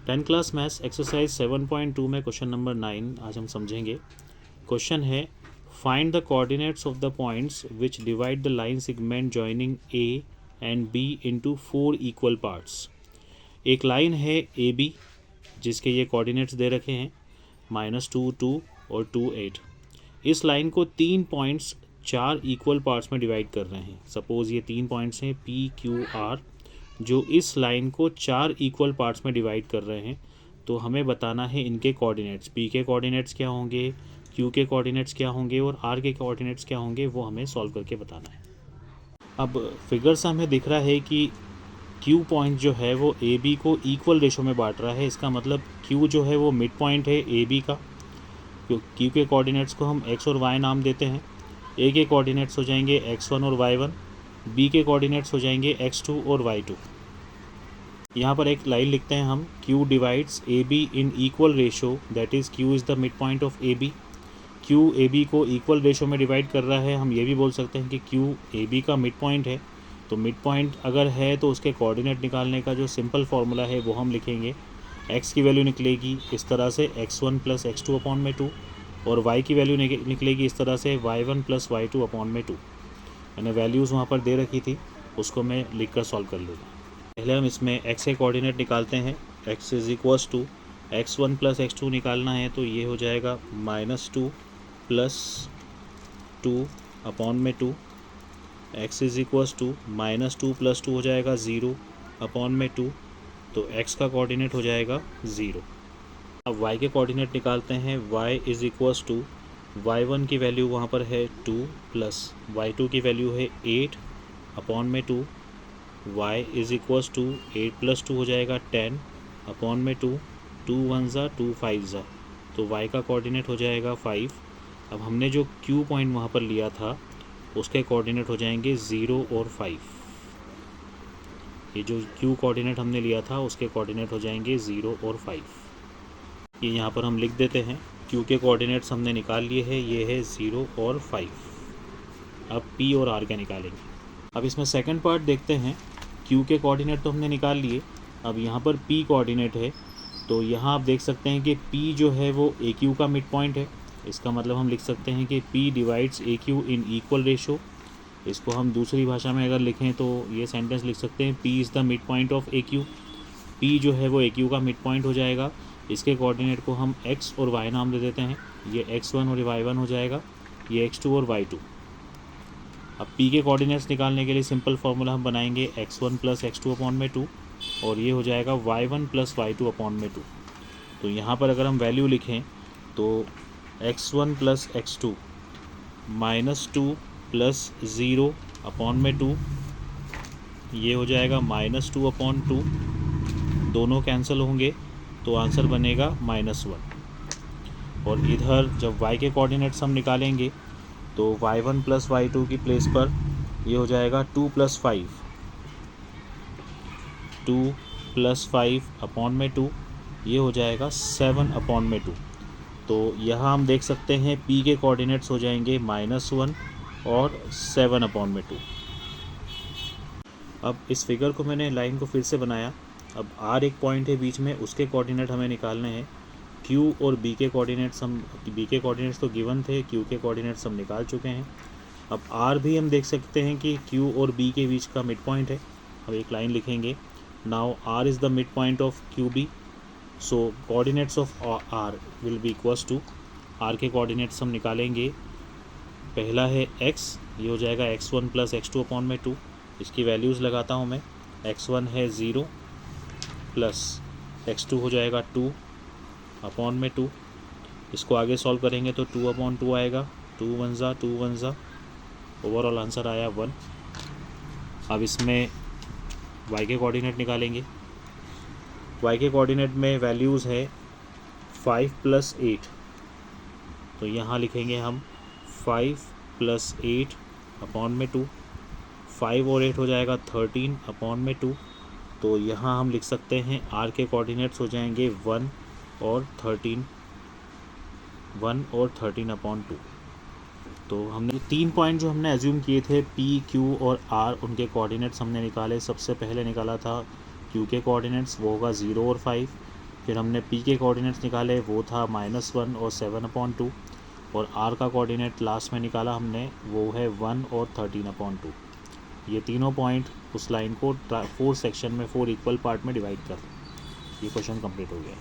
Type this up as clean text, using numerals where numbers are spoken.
10 class maths exercise 7.2 में question number 9 आज हम समझेंगे। क्वेश्चन है find the coordinates of the points which divide the line segment joining A and B into 4 equal parts. एक line है A B जिसके ये कोऑर्डिनेट्स दे रखे हैं -2, 2 और 2, 8। इस लाइन को 3 पॉइंट्स 4 इक्वल पार्ट्स में डिवाइड कर रहे हैं। सपोज़ ये 3 पॉइंट्स हैं पी क्यू आर जो इस लाइन को 4 इक्वल पार्ट्स में डिवाइड कर रहे हैं। तो हमें बताना है इनके कोऑर्डिनेट्स, पी के कोऑर्डिनेट्स क्या होंगे, क्यू के कोऑर्डिनेट्स क्या होंगे और आर के कोऑर्डिनेट्स क्या होंगे, वो हमें सॉल्व करके बताना है। अब फिगर से हमें दिख रहा है कि क्यू पॉइंट जो है वो ए बी को इक्वल रेशो में बांट रहा है। इसका मतलब क्यू जो है वो मिड पॉइंट है ए बी का। क्यू के कोऑर्डिनेट्स को हम एक्स और वाई नाम देते हैं। ए के कोऑर्डिनेट्स हो जाएंगे x1 और y1, बी के कोऑर्डिनेट्स हो जाएंगे x2 और y2। यहाँ पर एक लाइन लिखते हैं हम, Q divides A B in equal ratio, that is Q is the mid point of A B. Q A B को इक्वल रेशो में डिवाइड कर रहा है। हम ये भी बोल सकते हैं कि Q ए बी का मिड पॉइंट है। तो मिड पॉइंट अगर है तो उसके कोऑर्डिनेट निकालने का जो सिंपल फार्मूला है वो हम लिखेंगे। x की वैल्यू निकलेगी इस तरह से x1 प्लस x2 अपॉन में 2 और y की वैल्यू निकलेगी इस तरह से y1 प्लस y2 अपॉन में 2। मैंने वैल्यूज़ वहाँ पर दे रखी थी, उसको मैं लिख कर सॉल्व कर लूँगा। पहले हम इसमें x के कोऑर्डिनेट निकालते हैं। x is equals to x1 plus x2 निकालना है तो ये हो जाएगा -2 प्लस 2 अपॉन में 2। x is equals to -2 plus 2 हो जाएगा 0 अपॉन में 2। तो x का कोऑर्डिनेट हो जाएगा 0। अब y के कोऑर्डिनेट निकालते हैं। y is equals to y1 की वैल्यू वहाँ पर है 2 प्लस y2 की वैल्यू है 8 अपॉन में 2। y is equals to 8 plus 2 हो जाएगा 10 अपॉन में 2। 2 1 ज़ा 2 5 ज़ा, तो y का कोऑर्डिनेट हो जाएगा 5। अब हमने जो q पॉइंट वहाँ पर लिया था उसके कोऑर्डिनेट हो जाएंगे 0 और 5। ये जो q कोऑर्डिनेट हमने लिया था उसके कोऑर्डिनेट हो जाएंगे 0 और 5। ये यहाँ पर हम लिख देते हैं। q के कोऑर्डिनेट्स हमने निकाल लिए हैं, ये है 0 और 5। अब p और r के निकालेंगे। अब इसमें सेकंड पार्ट देखते हैं। q के कोऑर्डिनेट तो हमने निकाल लिए। अब यहाँ पर p कोऑर्डिनेट है तो यहाँ आप देख सकते हैं कि p जो है वो aq का मिड पॉइंट है। इसका मतलब हम लिख सकते हैं कि p डिवाइड्स aq इन इक्वल रेशो। इसको हम दूसरी भाषा में अगर लिखें तो ये सेंटेंस लिख सकते हैं, p is the mid point of aq। p जो है वो aq का मिड पॉइंट हो जाएगा। इसके कोऑर्डिनेट को हम x और y नाम दे देते हैं। ये x1 और y1 हो जाएगा, ये x2 और y2। अब p के कोऑर्डिनेट्स निकालने के लिए सिंपल फार्मूला हम बनाएंगे x1 प्लस x2 अपॉन में 2 और ये हो जाएगा y1 प्लस y2 अपॉन में 2। तो यहाँ पर अगर हम वैल्यू लिखें तो x1 plus x2 -2 plus 0 upon में 2, ये हो जाएगा -2 अपॉन 2। दोनों कैंसिल होंगे तो आंसर बनेगा -1। और इधर जब y के कोऑर्डिनेट्स हम निकालेंगे तो y1 प्लस y2 की प्लेस पर ये हो जाएगा 2 प्लस 5, 2 प्लस 5 अपॉन में 2, ये हो जाएगा 7 अपॉन में 2। तो यहाँ हम देख सकते हैं p के कोऑर्डिनेट्स हो जाएंगे -1 और 7 अपॉन में 2। अब इस फिगर को मैंने लाइन को फिर से बनाया। अब r एक पॉइंट है बीच में, उसके कोऑर्डिनेट हमें निकालने हैं। q और b के कोऑर्डिनेट्स तो गिवन थे, q के कोऑर्डिनेट्स हम निकाल चुके हैं। अब r भी हम देख सकते हैं कि q और b के बीच का मिड पॉइंट है। हम एक लाइन लिखेंगे, now r is the mid point of qb, so coordinates of r will be equals to, r के कोऑर्डिनेट्स हम निकालेंगे। पहला है x, ये हो जाएगा x1 प्लस x2 अपॉन में 2। इसकी वैल्यूज़ लगाता हूँ मैं। x1 है 0 प्लस x2 हो जाएगा 2 अपॉन में 2। इसको आगे सॉल्व करेंगे तो 2 अपॉन 2 आएगा, 2 1 ज़ा 2 1 ज़ा, ओवरऑल आंसर आया 1। अब इसमें y के कोऑर्डिनेट निकालेंगे। y के कोऑर्डिनेट में वैल्यूज़ है 5 प्लस 8, तो यहाँ लिखेंगे हम 5 प्लस 8 अपॉन में 2। 5 और 8 हो जाएगा 13 अपॉन में 2। तो यहाँ हम लिख सकते हैं r के कोऑर्डिनेट्स हो जाएंगे 1 और 13 अपॉन 2। तो हमने 3 पॉइंट जो हमने एज्यूम किए थे p, q और r, उनके कोऑर्डिनेट्स हमने निकाले। सबसे पहले निकाला था q के कोऑर्डिनेट्स, वो होगा 0 और 5। फिर हमने पी के कोऑर्डिनेट्स निकाले, वो था -1 और 7/2, और आर का कोऑर्डिनेट लास्ट में निकाला हमने, वो है 1 और 13/2। ये तीनों पॉइंट उस लाइन को 4 सेक्शन में 4 इक्वल पार्ट में डिवाइड कर। ये क्वेश्चन कंप्लीट हो गया।